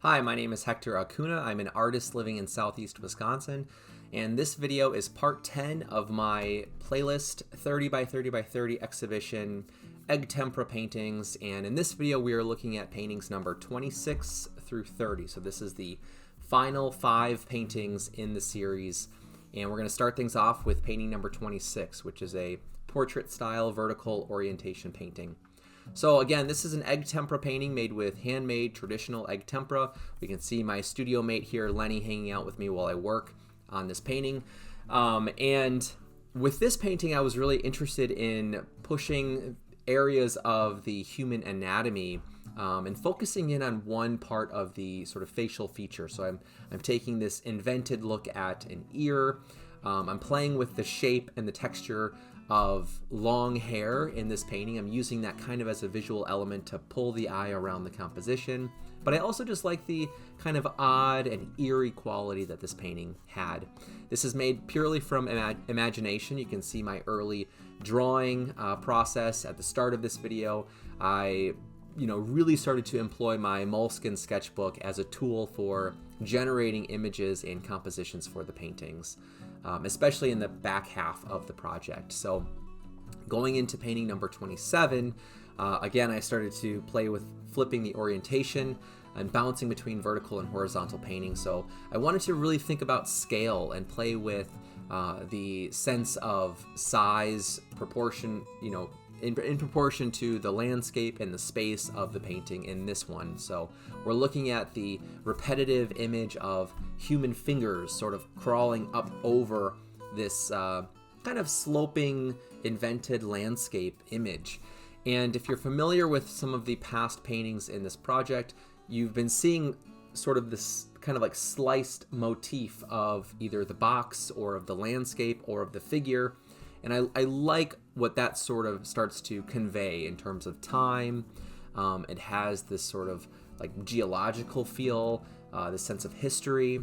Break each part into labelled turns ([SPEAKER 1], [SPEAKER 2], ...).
[SPEAKER 1] Hi, my name is Hector Acuna. I'm an artist living in Southeast Wisconsin, and this video is part 10 of my playlist 30 by 30 by 30 exhibition egg tempera paintings. And in this video, we are looking at paintings number 26 through 30. So this is the final 5 paintings in the series. And we're going to start things off with painting number 26, which is a portrait style vertical orientation painting. So again, this is an egg tempera painting made with handmade traditional egg tempera. We can see my studio mate here, Lenny, hanging out with me while I work on this painting. And with this painting, I was really interested in pushing areas of the human anatomy and focusing in on one part of the sort of facial feature. So I'm taking this invented look at an ear. I'm playing with the shape and the texture of long hair in this painting. I'm using that kind of as a visual element to pull the eye around the composition. But I also just like the kind of odd and eerie quality that this painting had. This is made purely from imagination. You can see my early drawing process at the start of this video. I really started to employ my Moleskine sketchbook as a tool for generating images and compositions for the paintings, especially in the back half of the project. So going into painting number 27, again, I started to play with flipping the orientation and bouncing between vertical and horizontal painting. So I wanted to really think about scale and play with the sense of size, proportion, in proportion to the landscape and the space of the painting in this one. So we're looking at the repetitive image of human fingers sort of crawling up over this kind of sloping invented landscape image. And if you're familiar with some of the past paintings in this project, you've been seeing sort of this kind of like sliced motif of either the box or of the landscape or of the figure. And I like what that sort of starts to convey in terms of time. It has this sort of like geological feel, this sense of history.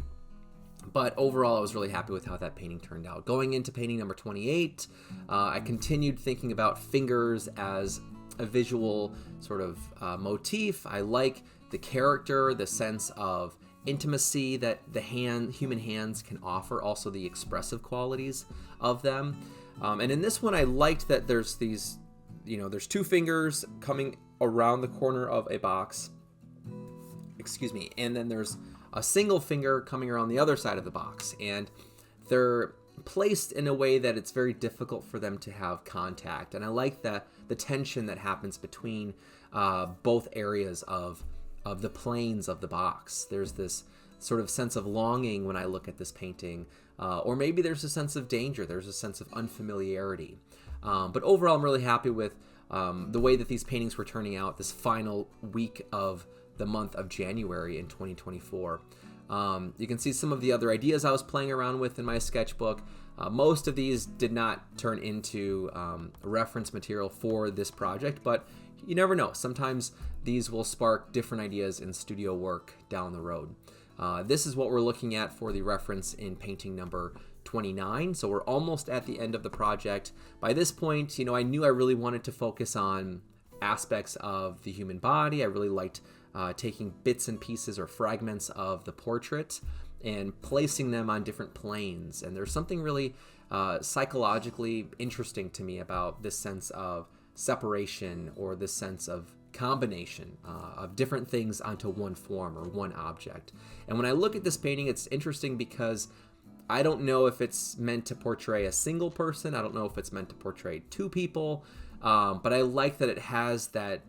[SPEAKER 1] But overall, I was really happy with how that painting turned out. Going into painting number 28, I continued thinking about fingers as a visual sort of motif. I like the character, the sense of intimacy that the human hands can offer, also the expressive qualities of them. And in this one, I liked that there's these, there's 2 fingers coming around the corner of a box, and then there's a single finger coming around the other side of the box. And they're placed in a way that it's very difficult for them to have contact. And I like the tension that happens between both areas of the planes of the box. There's this sort of sense of longing when I look at this painting, or maybe there's a sense of danger, there's a sense of unfamiliarity. But overall, I'm really happy with the way that these paintings were turning out this final week of the month of January in 2024. You can see some of the other ideas I was playing around with in my sketchbook. Most of these did not turn into reference material for this project, but you never know. Sometimes these will spark different ideas in studio work down the road. This is what we're looking at for the reference in painting number 29. So we're almost at the end of the project. By this point, I knew I really wanted to focus on aspects of the human body. I really liked taking bits and pieces or fragments of the portrait and placing them on different planes. And there's something really psychologically interesting to me about this sense of separation or this sense of combination of different things onto one form or one object. And when I look at this painting, it's interesting because I don't know if it's meant to portray a single person. I don't know if it's meant to portray 2 people, but I like that it has that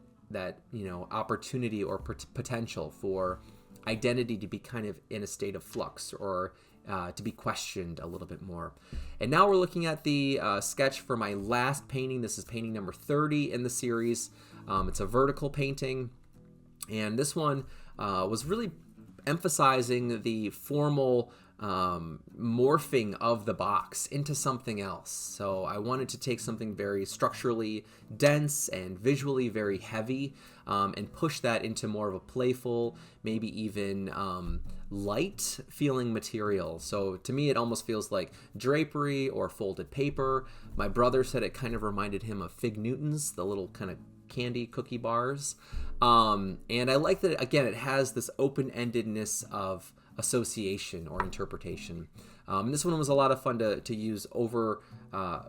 [SPEAKER 1] opportunity or potential for identity to be kind of in a state of flux or to be questioned a little bit more. And now we're looking at the sketch for my last painting. This is painting number 30 in the series. It's a vertical painting, and this one was really emphasizing the formal morphing of the box into something else. So I wanted to take something very structurally dense and visually very heavy and push that into more of a playful, maybe even light feeling material. So to me, it almost feels like drapery or folded paper. My brother said it kind of reminded him of Fig Newtons, the little kind of candy cookie bars. And I like that, again, it has this open-endedness of association or interpretation. This one was a lot of fun to use over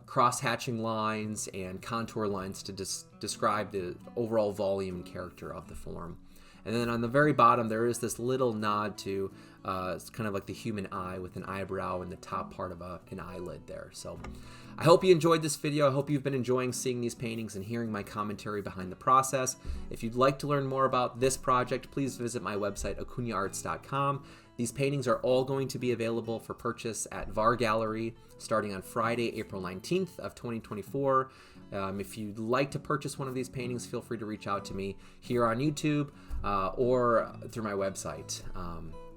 [SPEAKER 1] cross-hatching lines and contour lines to describe the overall volume and character of the form. And then on the very bottom, there is this little nod to it's kind of like the human eye with an eyebrow and the top part of an eyelid there. So I hope you enjoyed this video. I hope you've been enjoying seeing these paintings and hearing my commentary behind the process. If you'd like to learn more about this project, please visit my website, acunaarts.com. These paintings are all going to be available for purchase at Var Gallery starting on Friday, April 19th of 2024. If you'd like to purchase one of these paintings, feel free to reach out to me here on YouTube or through my website.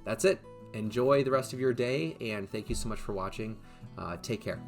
[SPEAKER 1] That's it. Enjoy the rest of your day, and thank you so much for watching. Take care.